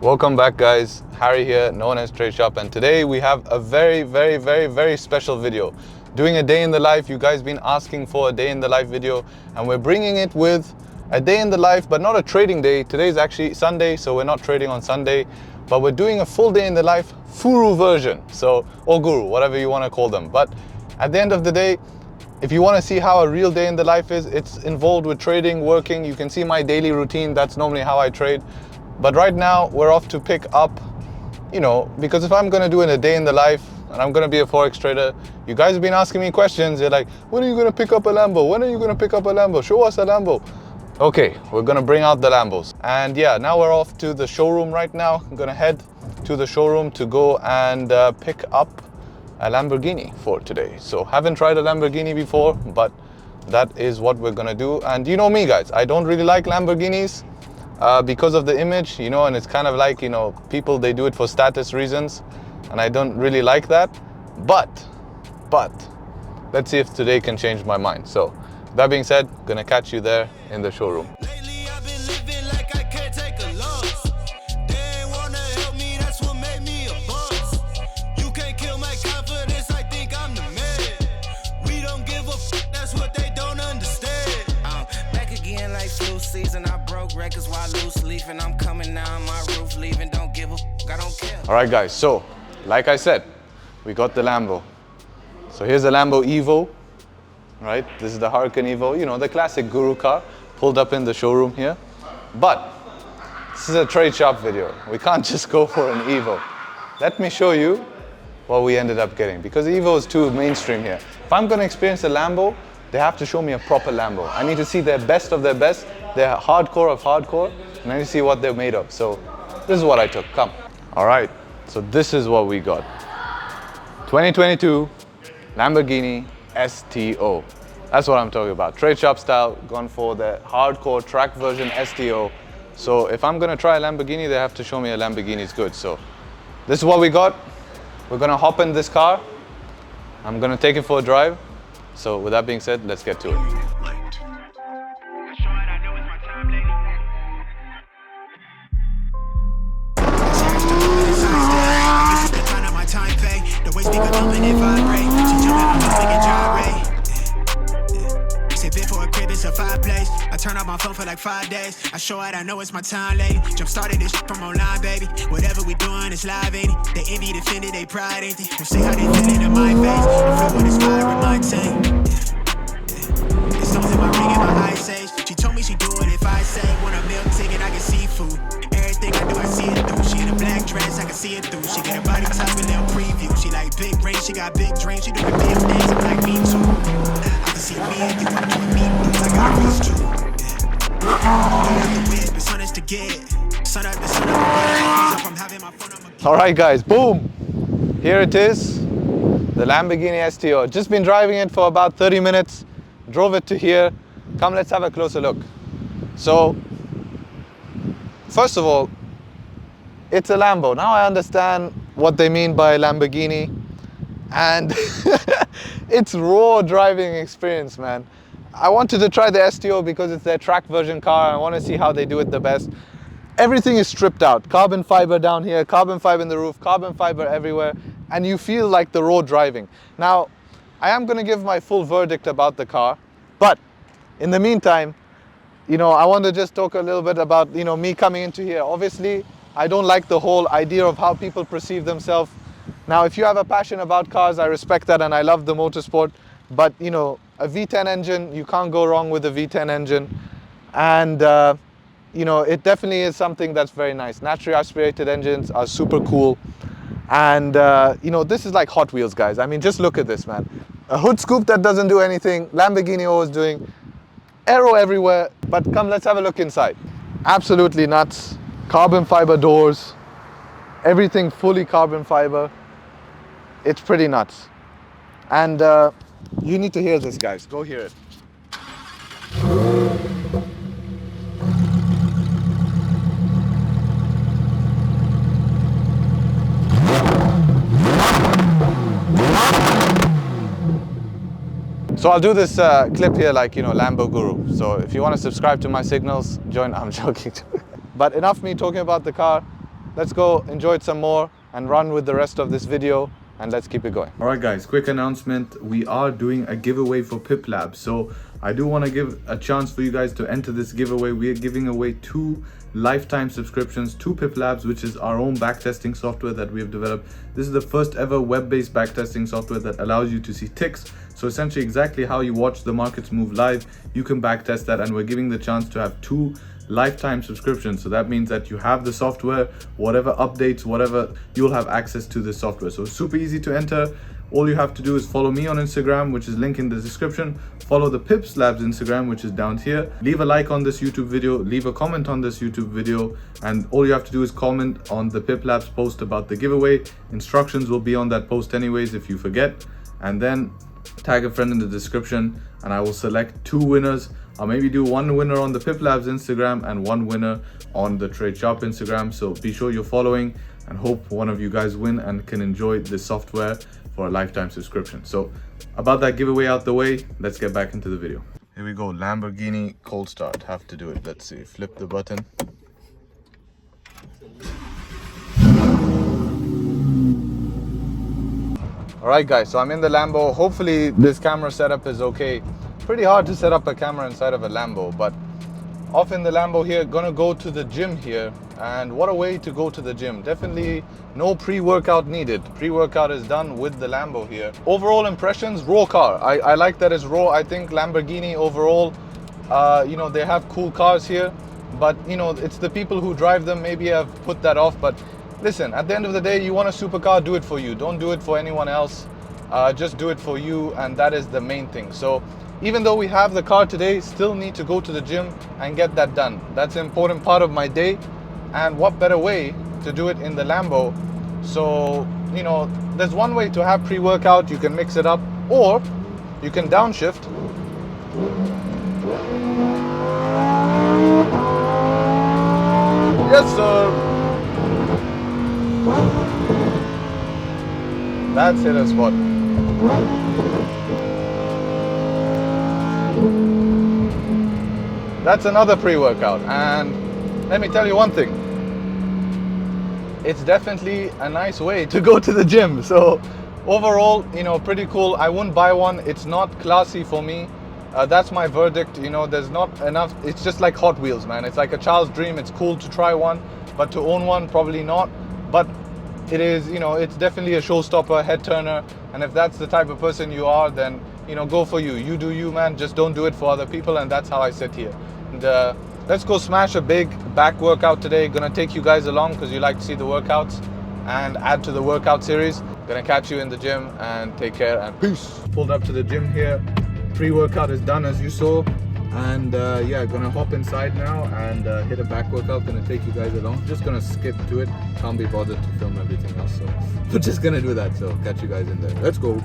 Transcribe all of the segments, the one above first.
Welcome back, guys. Harry here, known as Tradesharpe, and today we have a very special video. Doing a day in the life. You guys been asking for a day in the life video, and we're bringing it with a day in the life, but not a trading day. Today is actually Sunday, so we're not trading on Sunday, but we're doing a full day in the life Furu version. So, or Guru, whatever you want to call them. But at the end of the day, if you want to see how a real day in the life is, it's involved with trading, working. You can see my daily routine. That's normally how I trade. But right now we're off to pick up, because if I'm going to do a day in the life and I'm going to be a Forex trader, you guys have been asking me questions. You're like, when are you going to pick up a Lambo? When are you going to pick up a Lambo? Show us a Lambo. Okay, we're going to bring out the Lambos. And yeah, now we're off to the showroom right now. I'm going to head to the showroom to go and pick up a Lamborghini for today. So haven't tried a Lamborghini before, but that is what we're going to do. And you know me, guys, I don't really like Lamborghinis. Because of the image, and it's kind of like, people, they do it for status reasons, and I don't really like that. But let's see if today can change my mind. So that being said, gonna catch you there in the showroom. Alright guys, so like I said, we got the Lambo. So here's the Lambo Evo, right? This is the Huracan Evo, the classic Guru car, pulled up in the showroom here. But this is a Tradesharpe video. We can't just go for an Evo. Let me show you what we ended up getting, because Evo is too mainstream here. If I'm going to experience a Lambo, they have to show me a proper Lambo. I need to see their best of their best, their hardcore of hardcore, and I need to see what they're made of. So this is what I took. Come. All right, so this is what we got. 2022 Lamborghini STO. That's what I'm talking about. Tradesharpe style, gone for the hardcore track version STO. So if I'm gonna try a Lamborghini, they have to show me a Lamborghini is good. So this is what we got. We're gonna hop in this car. I'm gonna take it for a drive. So with that being said, let's get to it. Turn off my phone for like 5 days. I show it, I know it's my time, lady. Jump started this shit from online, baby. Whatever we doing, it's live, ain't it? They envy, defended, they pride, ain't they? Don't say how they feel it in my face. The flow is fire in my tank. The stones in my ring and my eyes say. She told me she do it if I say. Want a milk ticket, I get seafood. Everything I do, I see it through. She in a black dress, I can see it through. She get a body type, a little preview. She like big range, she got big dreams. She doing big things, I'm like me too. I can see me and you, I'm doing me moves. I got reach too. All right guys, boom, here it is, the Lamborghini STO. Just been driving it for about 30 minutes, drove it to here. Come, let's have a closer look. So first of all, it's a Lambo. Now I understand what they mean by Lamborghini, and it's raw driving experience, man. I wanted to try the STO because it's their track version car. I want to see how they do it the best. Everything is stripped out. Carbon fiber down here, carbon fiber in the roof, carbon fiber everywhere, and you feel like the raw driving. Now, I am going to give my full verdict about the car, but in the meantime, I want to just talk a little bit about, me coming into here. Obviously, I don't like the whole idea of how people perceive themselves. Now, if you have a passion about cars, I respect that, and I love the motorsport, but, a V10 engine, you can't go wrong with a V10 engine. And, it definitely is something that's very nice. Naturally aspirated engines are super cool. And, this is like Hot Wheels, guys. I mean, just look at this, man. A hood scoop that doesn't do anything. Lamborghini always doing. Aero everywhere. But come, let's have a look inside. Absolutely nuts. Carbon fiber doors. Everything fully carbon fiber. It's pretty nuts. And, you need to hear this, guys. Go hear it. So I'll do this clip here like, Lambo Guru. So if you want to subscribe to my signals, join. I'm joking. But enough me talking about the car. let's go enjoy it some more and run with the rest of this video, and let's keep it going. All right guys, quick announcement. We are doing a giveaway for Pip Labs. So I do want to give a chance for you guys to enter this giveaway. We are giving away 2 lifetime subscriptions to Pip Labs, which is our own backtesting software that we have developed. This is the first ever web-based backtesting software that allows you to see ticks. So essentially exactly how you watch the markets move live, you can backtest that, and we're giving the chance to have 2 lifetime subscriptions. So that means that you have the software, whatever updates, whatever, you'll have access to this software. So super easy to enter. All you have to do is follow me on Instagram, which is linked in the description. Follow the Pips Labs Instagram, which is down here. Leave a like on this YouTube video, leave a comment on this YouTube video, and all you have to do is comment on the Pip Labs post about the giveaway. Instructions will be on that post anyways if you forget. And then tag a friend in the description, and I will select 2 winners. I'll maybe do 1 winner on the Pip Labs Instagram and 1 winner on the Tradesharpe Instagram. So be sure you're following, and hope one of you guys win and can enjoy this software for a lifetime subscription. So about that giveaway out the way, let's get back into the video. Here we go, Lamborghini cold start. Have to do it. Let's see, flip the button. All right guys, so I'm in the Lambo. Hopefully this camera setup is okay. Pretty hard to set up a camera inside of a Lambo, but off in the Lambo here, gonna go to the gym here. And what a way to go to the gym. Definitely no pre-workout needed. Pre-workout is done with the Lambo here. Overall impressions, raw car. I like that it's raw. I think Lamborghini overall, you know, they have cool cars here, but you know, it's the people who drive them maybe have put that off. But listen, at the end of the day, you want a supercar, do it for you. Don't do it for anyone else. Just do it for you, and that is the main thing. So even though we have the car today, still need to go to the gym and get that done. That's an important part of my day, and what better way to do it in the Lambo. So, you know, there's one way to have pre-workout. You can mix it up, or you can downshift. Yes, sir. That's hit a spot. That's another pre-workout, and let me tell you one thing. It's definitely a nice way to go to the gym. So overall, you know, pretty cool. I wouldn't buy one. It's not classy for me. That's my verdict. You know, there's not enough. It's just like Hot Wheels, man. It's like a child's dream. It's cool to try one, but to own one, probably not. But it is, you know, it's definitely a showstopper, head turner. And if that's the type of person you are, then, you know, go for you. You do you, man. Just don't do it for other people. And that's how I sit here. And let's go smash a big back workout today. Gonna take you guys along because you like to see the workouts and add to the workout series. Gonna catch you in the gym, and take care and peace. Pulled up to the gym here. Pre-workout is done as you saw. And yeah, gonna hop inside now and hit a back workout. Gonna take you guys along. Just gonna skip to it. Can't be bothered to film everything else, so we're just gonna do that. So catch you guys in there. Let's go.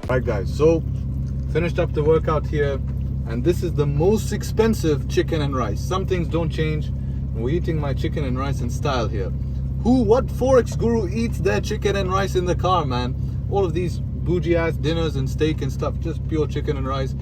Alright guys, so finished up the workout here, and this is the most expensive chicken and rice. Some things don't change. We're eating my chicken and rice in style here. What Forex guru eats their chicken and rice in the car, man? All of these bougie ass dinners and steak and stuff, just pure chicken and rice.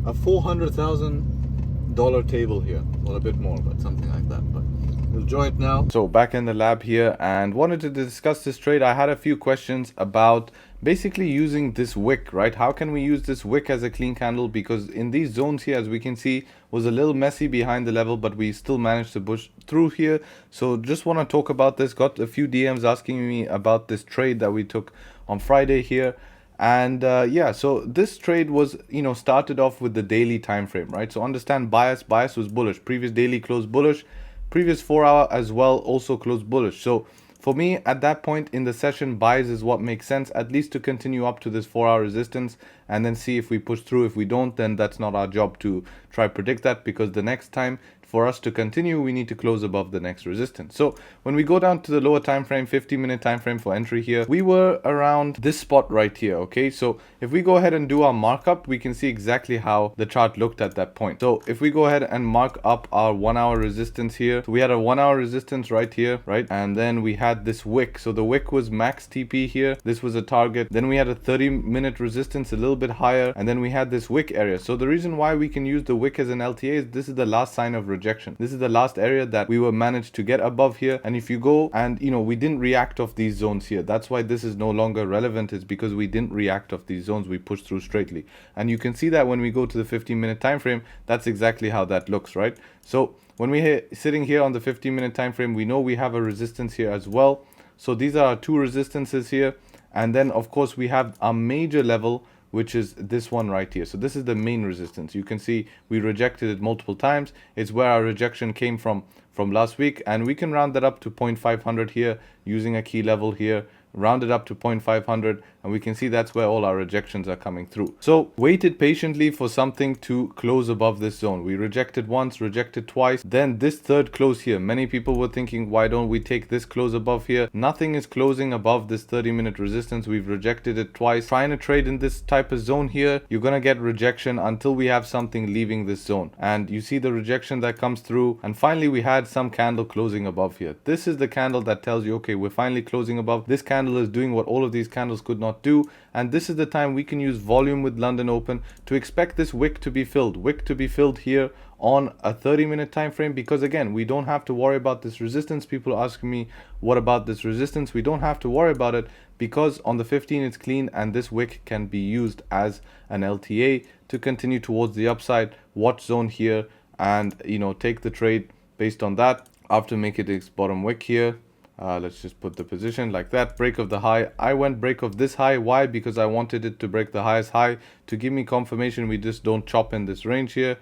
A $400,000 table here. Well, a bit more, but something like that. But we'll enjoy it now. So back in the lab here, and wanted to discuss this trade. I had a few questions about basically using this wick, right? How can we use this wick as a clean candle? Because in these zones here, as we can see, was a little messy behind the level, but we still managed to push through here. So just want to talk about this. Got a few DMs asking me about this trade that we took on Friday here. And yeah, so this trade was, you know, started off with the daily time frame, right? So understand bias was bullish. Previous daily closed bullish. Previous 4 hour as well also closed bullish. So for me, at that point in the session, buys is what makes sense, at least to continue up to this 4-hour resistance and then see if we push through. If we don't, then that's not our job to try predict that, because the next time for us to continue, we need to close above the next resistance. So when we go down to the lower time frame, 50-minute time frame for entry here, we were around this spot right here. Okay, so if we go ahead and do our markup, we can see exactly how the chart looked at that point. So if we go ahead and mark up our 1-hour resistance here, so we had a 1-hour resistance right here, right? And then we had this wick. So the wick was max TP here. This was a target. Then we had a 30-minute resistance a little bit higher, and then we had this wick area. So the reason why we can use the wick as an LTA is this is the last sign of rejection. This is the last area that we were managed to get above here. And if you go and, you know, we didn't react off these zones here. That's why this is no longer relevant, is because we didn't react off these zones. We pushed through straightly. And you can see that when we go to the 15-minute time frame, that's exactly how that looks, right? So when we're sitting here on the 15-minute time frame, we know we have a resistance here as well. So these are our two resistances here. And then of course we have a major level, which is this one right here. So this is the main resistance. You can see we rejected it multiple times. It's where our rejection came from last week, and we can round that up to 0.500 here using a key level here, round it up to 0.500, and we can see that's where all our rejections are coming through. So waited patiently for something to close above this zone. We rejected once, rejected twice, then this third close here. Many people were thinking, why don't we take this close above here? Nothing is closing above this 30-minute resistance. We've rejected it twice. Trying to trade in this type of zone here, you're gonna get rejection until we have something leaving this zone. And you see the rejection that comes through, and finally we had some candle closing above here. This is the candle that tells you, okay, we're finally closing above. This candle is doing what all of these candles could not do, and this is the time we can use volume with London Open to expect this wick to be filled here on a 30-minute time frame, because again, we don't have to worry about this resistance. People are asking me, what about this resistance? We don't have to worry about it, because on the 15 it's clean, and this wick can be used as an LTA to continue towards the upside. Watch zone here, and you know, take the trade based on that. After making its bottom wick here, let's just put the position like that. Break of the high. I went break of this high. Why? Because I wanted it to break the highest high to give me confirmation we just don't chop in this range here.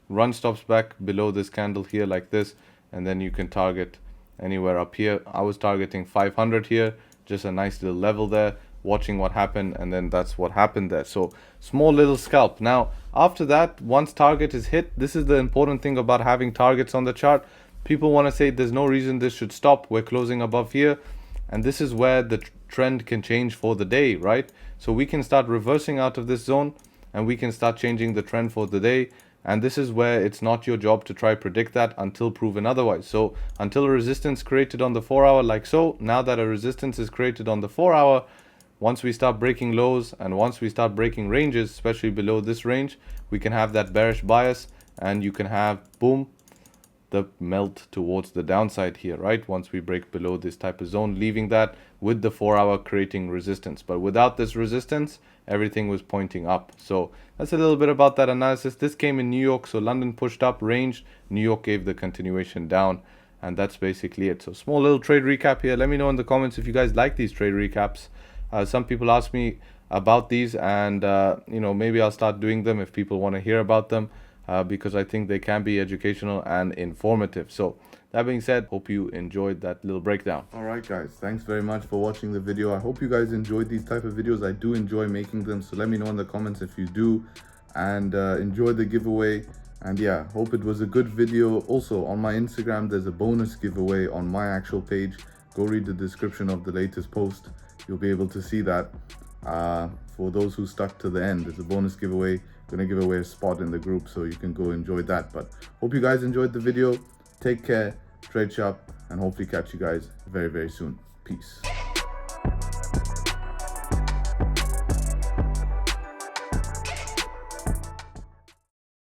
Run stops back below this candle here like this, and then you can target anywhere up here. I was targeting 500 here, just a nice little level there, watching what happened, and then that's what happened there. So small little scalp. Now after that, once target is hit, this is the important thing about having targets on the chart. People want to say there's no reason this should stop. We're closing above here, and this is where the trend can change for the day, right? So we can start reversing out of this zone, and we can start changing the trend for the day. And this is where it's not your job to try predict that until proven otherwise. So until a resistance created on the 4-hour, like so, now that a resistance is created on the 4-hour, once we start breaking lows and once we start breaking ranges, especially below this range, we can have that bearish bias, and you can have, boom, the melt towards the downside here, right? Once we break below this type of zone, leaving that with the 4-hour creating resistance. But without this resistance, everything was pointing up. So that's a little bit about that analysis. This came in New York, so London pushed up, ranged, New York gave the continuation down, and that's basically it. So small little trade recap here. Let me know in the comments if you guys like these trade recaps. Some people ask me about these, and you know, maybe I'll start doing them if people want to hear about them. Because I think they can be educational and informative. So that being said, hope you enjoyed that little breakdown. All right, guys, thanks very much for watching the video. I hope you guys enjoyed these type of videos. I do enjoy making them, so let me know in the comments if you do, and enjoy the giveaway. And yeah, hope it was a good video. Also on my Instagram, there's a bonus giveaway on my actual page. Go read the description of the latest post. You'll be able to see that. For those who stuck to the end, there's a bonus giveaway. Gonna give away a spot in the group, so you can go enjoy that. But hope you guys enjoyed the video. Take care, trade sharp, and hopefully catch you guys very, very soon. Peace.